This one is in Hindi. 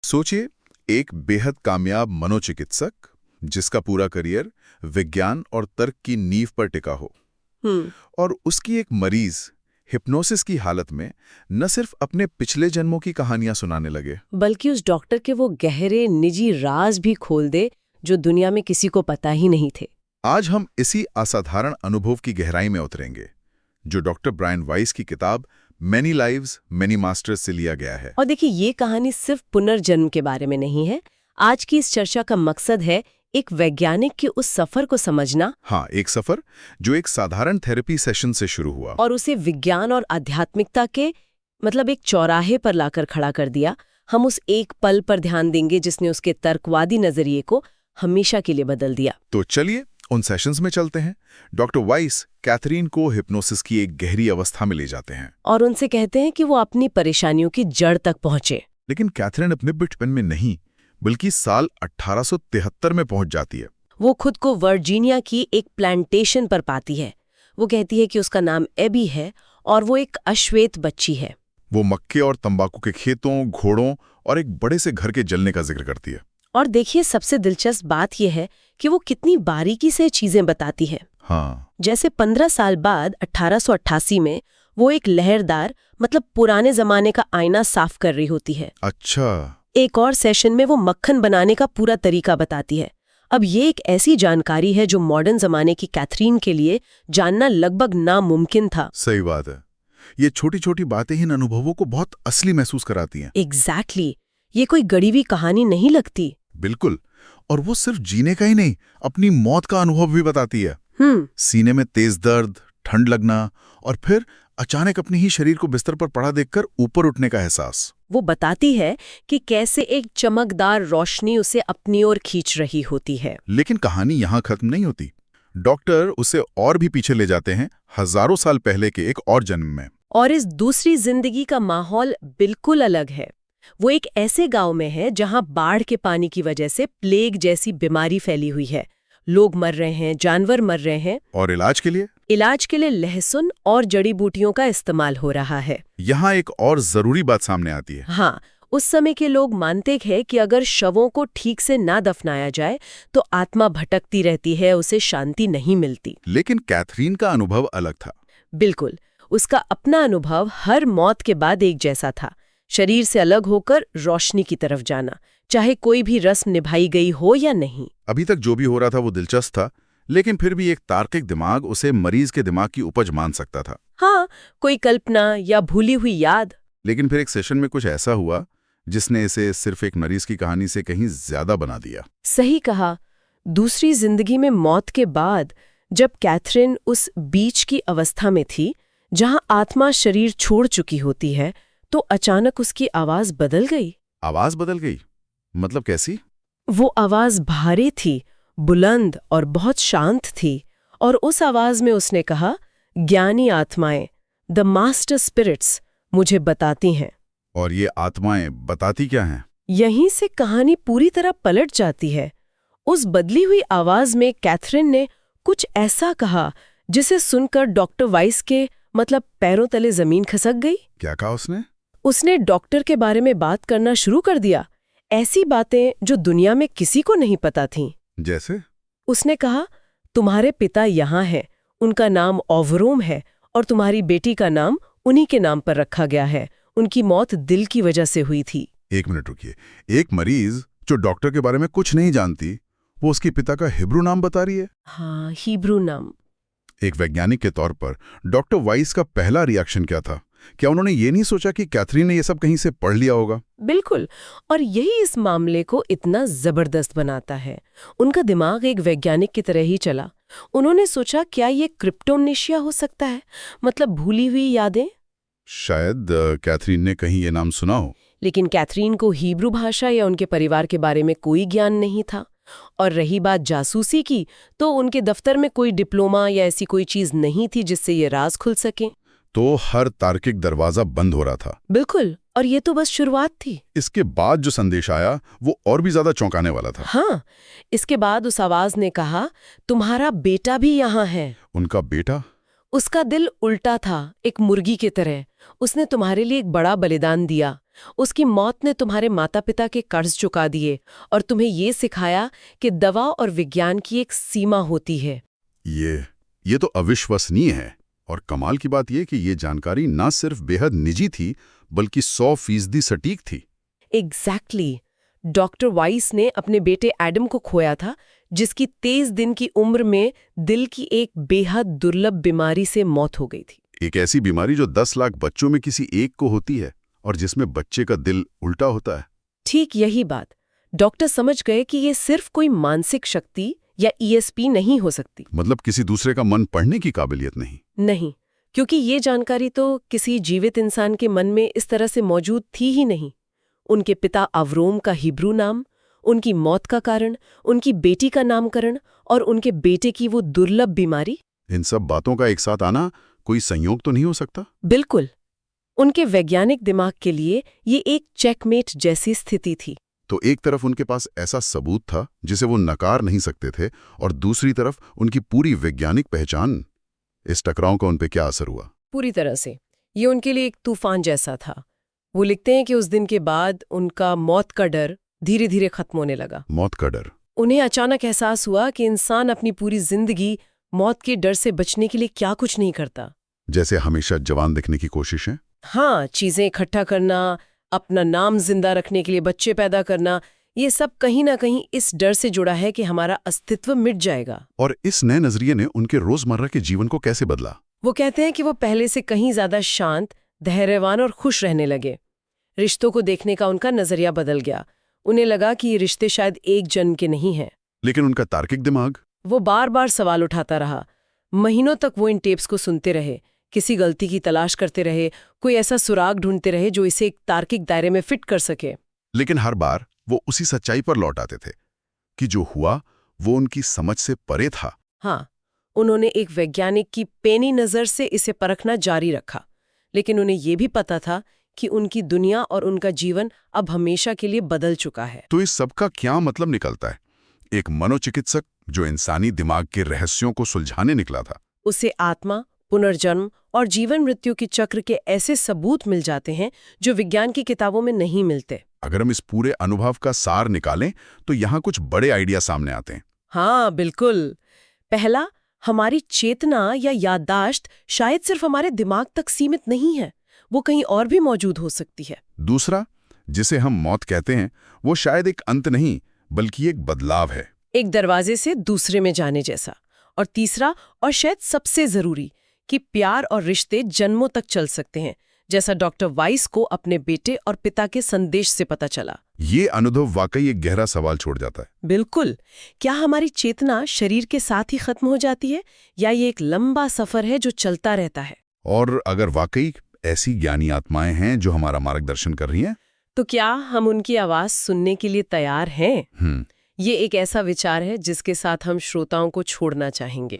सोचिए, एक बेहद कामयाब मनोचिकित्सक जिसका पूरा करियर विज्ञान और तर्क की नींव पर टिका हो, हम्म। और उसकी एक मरीज हिप्नोसिस की हालत में न सिर्फ अपने पिछले जन्मों की कहानियां सुनाने लगे, बल्कि उस डॉक्टर के वो गहरे निजी राज भी खोल दे जो दुनिया में किसी को पता ही नहीं थे। आज हम इसी असाधारण अनुभव की गहराई में उतरेंगे, जो डॉक्टर ब्रायन वाइस की किताब मैनी लाइव्स मैनी मास्टर्स से लिया गया है। और देखिए, ये कहानी सिर्फ पुनर्जन्म के बारे में नहीं है। आज की इस चर्चा का मकसद है एक वैज्ञानिक के उस सफर को समझना। हाँ, एक सफर जो एक साधारण थेरेपी सेशन से शुरू हुआ और उसे विज्ञान और आध्यात्मिकता के एक चौराहे पर लाकर खड़ा कर दिया। हम उस एक पल पर ध्यान देंगे जिसने उसके तर्कवादी नजरिए को हमेशा के लिए बदल दिया। तो चलिए उन सेशंस में चलते हैं। डॉक्टर वाइस कैथरीन को हिप्नोसिस की एक गहरी अवस्था में ले जाते हैं और उनसे कहते हैं कि वो अपनी परेशानियों की जड़ तक पहुंचे। लेकिन कैथरीन अपने बचपन में नहीं, बल्कि साल 1873 में पहुंच जाती है। वो खुद को वर्जीनिया की एक प्लांटेशन पर पाती है। वो कहती है कि उसका नाम एबी है और वो एक अश्वेत बच्ची है। वो मक्के और तंबाकू के खेतों, घोड़ों और एक बड़े से घर के जलने का जिक्र करती है। और देखिए, सबसे दिलचस्प बात यह है कि वो कितनी बारीकी से चीजें बताती है। हाँ, जैसे 15 साल बाद 1888 में वो एक लहरदार पुराने जमाने का आईना साफ कर रही होती है। अच्छा। एक और सेशन में वो मक्खन बनाने का पूरा तरीका बताती है। अब ये एक ऐसी जानकारी है जो मॉडर्न जमाने की कैथरीन के लिए जानना लगभग नामुमकिन था। सही बात है। ये छोटी छोटी बातें इन अनुभवों को बहुत असली महसूस कराती हैं। एग्जैक्टली। ये कोई गढ़ी हुई कहानी नहीं लगती। बिल्कुल। और वो सिर्फ जीने का ही नहीं, अपनी मौत का अनुभव भी बताती है। सीने में तेज दर्द, ठंड लगना और फिर अचानक अपने ही शरीर को बिस्तर पर पड़ा देखकर ऊपर उठने का एहसास। वो बताती है कि कैसे एक चमकदार रोशनी उसे अपनी ओर खींच रही होती है। लेकिन कहानी यहाँ खत्म नहीं होती। डॉक्टर उसे और भी पीछे ले जाते हैं, हजारों साल पहले के एक और जन्म में। और इस दूसरी जिंदगी का माहौल बिल्कुल अलग है। वो एक ऐसे गांव में है जहां बाढ़ के पानी की वजह से प्लेग जैसी बीमारी फैली हुई है। लोग मर रहे हैं, जानवर मर रहे हैं। और इलाज के लिए लहसुन और जड़ी बूटियों का इस्तेमाल हो रहा है। यहाँ एक और जरूरी बात सामने आती है। हाँ, उस समय के लोग मानते हैं कि अगर शवों को ठीक से ना दफनाया जाए तो आत्मा भटकती रहती है, उसे शांति नहीं मिलती। लेकिन कैथरीन का अनुभव अलग था। बिल्कुल। उसका अपना अनुभव हर मौत के बाद एक जैसा था। शरीर से अलग होकर रोशनी की तरफ जाना, चाहे कोई भी रस्म निभाई गई हो या नहीं। अभी तक जो भी हो रहा था वो दिलचस्प था, लेकिन फिर भी एक तार्किक दिमाग उसे मरीज के दिमाग की उपज मान सकता था। हाँ, कोई कल्पना या भूली हुई याद। लेकिन फिर एक सेशन में कुछ ऐसा हुआ जिसने इसे सिर्फ एक मरीज की कहानी से कहीं ज्यादा बना दिया। सही कहा। दूसरी जिंदगी में मौत के बाद जब कैथरीन उस बीच की अवस्था में थी जहां आत्मा शरीर छोड़ चुकी होती है, तो अचानक उसकी आवाज बदल गई। आवाज बदल गई? मतलब कैसी? वो आवाज भारी थी, बुलंद और बहुत शांत थी। और उस आवाज में उसने कहा, ज्ञानी आत्माएं, द मास्टर स्पिरिट्स मुझे बताती हैं। और ये आत्माएं बताती क्या हैं? यहीं से कहानी पूरी तरह पलट जाती है। उस बदली हुई आवाज में कैथरीन ने कुछ ऐसा कहा जिसे सुनकर डॉक्टर वाइस के पैरों तले जमीन खसक गई। क्या कहा उसने? उसने डॉक्टर के बारे में बात करना शुरू कर दिया, ऐसी बातें जो दुनिया में किसी को नहीं पता थीं। जैसे? उसने कहा, तुम्हारे पिता यहाँ हैं, उनका नाम ओवरोम है और तुम्हारी बेटी का नाम उन्हीं के नाम पर रखा गया है। उनकी मौत दिल की वजह से हुई थी। एक मिनट रुकिए। एक मरीज जो डॉक्टर के बारे में कुछ नहीं जानती, वो उसके पिता का हिब्रू नाम बता रही है? हाँ, हिब्रू नाम। एक वैज्ञानिक के तौर पर डॉक्टर वाइस का पहला रिएक्शन क्या था? क्या उन्होंने ये नहीं सोचा कि कैथरीन ने ये सब कहीं से पढ़ लिया होगा? बिल्कुल। और यही इस मामले को इतना जबरदस्त बनाता है। उनका दिमाग एक वैज्ञानिक की तरह ही चला। उन्होंने सोचा, क्या ये क्रिप्टोमनीशिया हो सकता है? भूली हुई यादें। शायद कैथरीन ने कहीं ये नाम सुना हो। लेकिन कैथरीन को हिब्रू भाषा या उनके परिवार के बारे में कोई ज्ञान नहीं था। और रही बात जासूसी की, तो उनके दफ्तर में कोई डिप्लोमा या ऐसी कोई चीज नहीं थी जिससे ये राज खुल सके। तो हर तार्किक दरवाजा बंद हो रहा था। बिल्कुल। और ये तो बस शुरुआत थी। इसके बाद जो संदेश आया वो और भी ज्यादा चौंकाने वाला था। हाँ, इसके बाद उस आवाज ने कहा, तुम्हारा बेटा भी यहाँ है। उनका बेटा? उसका दिल उल्टा था, एक मुर्गी की तरह। उसने तुम्हारे लिए एक बड़ा बलिदान दिया। उसकी मौत ने तुम्हारे माता पिता के कर्ज चुका दिए और तुम्हें ये सिखाया कि दवा और विज्ञान की एक सीमा होती है। ये तो अविश्वसनीय है। और कमाल की बात यह कि ये जानकारी ना सिर्फ बेहद निजी थी बल्कि 100% सटीक थी। एग्जैक्टली। डॉक्टर वाइस ने अपने बेटे एडम को खोया था, जिसकी 23 दिन की उम्र में दिल की एक बेहद दुर्लभ बीमारी से मौत हो गई थी। एक ऐसी बीमारी जो 10 लाख बच्चों में किसी एक को होती है और जिसमें बच्चे का दिल उल्टा होता है। ठीक यही बात। डॉक्टर समझ गए कि ये सिर्फ कोई मानसिक शक्ति या ESP नहीं हो सकती। मतलब किसी दूसरे का मन पढ़ने की काबिलियत नहीं। नहीं, क्योंकि ये जानकारी तो किसी जीवित इंसान के मन में इस तरह से मौजूद थी ही नहीं। उनके पिता अवरोम का हिब्रू नाम, उनकी मौत का कारण, उनकी बेटी का नामकरण और उनके बेटे की वो दुर्लभ बीमारी, इन सब बातों का एक साथ आना कोई संयोग तो नहीं हो सकता? बिल्कुल। उनके वैज्ञानिक दिमाग के लिए ये एक चेकमेट जैसी स्थिति थी। तो एक तरफ उनके पास ऐसा सबूत था जिसे वो नकार नहीं सकते थे और दूसरी तरफ उनकी पूरी वैज्ञानिक पहचान। इस टकराव का उन पे क्या असर हुआ? पूरी तरह से ये उनके लिए एक तूफान जैसा था। वो लिखते हैं कि उस दिन के बाद उनका मौत का डर धीरे धीरे खत्म होने लगा। मौत का डर? उन्हें अचानक एहसास हुआ कि इंसान अपनी पूरी जिंदगी मौत के डर से बचने के लिए क्या कुछ नहीं करता। जैसे हमेशा जवान दिखने की कोशिशें? हाँ, चीजें इकट्ठा करना, अपना नाम जिंदा रखने के लिए बच्चे पैदा करना, ये सब कहीं ना कहीं इस डर से जुड़ा है कि हमारा अस्तित्व मिट जाएगा। और इस नए नजरिए ने उनके रोजमर्रा के जीवन को कैसे बदला? वो कहते हैं कि वो पहले से कहीं ज्यादा शांत, धैर्यवान और खुश रहने लगे। रिश्तों को देखने का उनका नजरिया बदल गया। उन्हें लगा कि ये रिश्ते शायद एक जन्म के नहीं हैं। लेकिन उनका तार्किक दिमाग? वो बार बार सवाल उठाता रहा। महीनों तक वो इन टेप्स को सुनते रहे, किसी गलती की तलाश करते रहे, कोई ऐसा सुराग ढूंढते रहे जो इसे एक तार्किक दायरे में फिट कर सके। लेकिन हर बार वो उसी सच्चाई पर लौट आते थे कि जो हुआ वो उनकी समझ से परे था। हाँ, उन्होंने एक वैज्ञानिक की पेनी नजर से इसे परखना जारी रखा, लेकिन उन्हें यह भी पता था कि उनकी दुनिया और उनका जीवन अब हमेशा के लिए बदल चुका है। तो इस सब का क्या मतलब निकलता है? एक मनोचिकित्सक जो इंसानी दिमाग के रहस्यों को सुलझाने निकला था, उसे आत्मा, पुनर्जन्म और जीवन मृत्यु के चक्र के ऐसे सबूत मिल जाते हैं जो विज्ञान की किताबों में नहीं मिलते। अगर हम इस पूरे अनुभव का सार निकालें तो यहाँ कुछ बड़े आइडिया सामने आते हैं। हाँ, बिल्कुल। पहला, हमारी चेतना या याददाश्त शायद सिर्फ हमारे दिमाग तक सीमित नहीं है, वो कहीं और भी मौजूद हो सकती है। दूसरा, जिसे हम मौत कहते हैं, वो शायद एक अंत नहीं बल्कि एक बदलाव है, एक दरवाजे से दूसरे में जाने जैसा। और तीसरा, और शायद सबसे जरूरी, कि प्यार और रिश्ते जन्मों तक चल सकते हैं, जैसा डॉक्टर वाइस को अपने बेटे और पिता के संदेश से पता चला। ये अनुभव वाकई एक गहरा सवाल छोड़ जाता है। बिल्कुल। क्या हमारी चेतना शरीर के साथ ही खत्म हो जाती है या ये एक लंबा सफर है जो चलता रहता है? और अगर वाकई ऐसी ज्ञानी आत्माएं हैं जो हमारा मार्गदर्शन कर रही हैं, तो क्या हम उनकी आवाज सुनने के लिए तैयार हैं? ये एक ऐसा विचार है जिसके साथ हम श्रोताओं को छोड़ना चाहेंगे।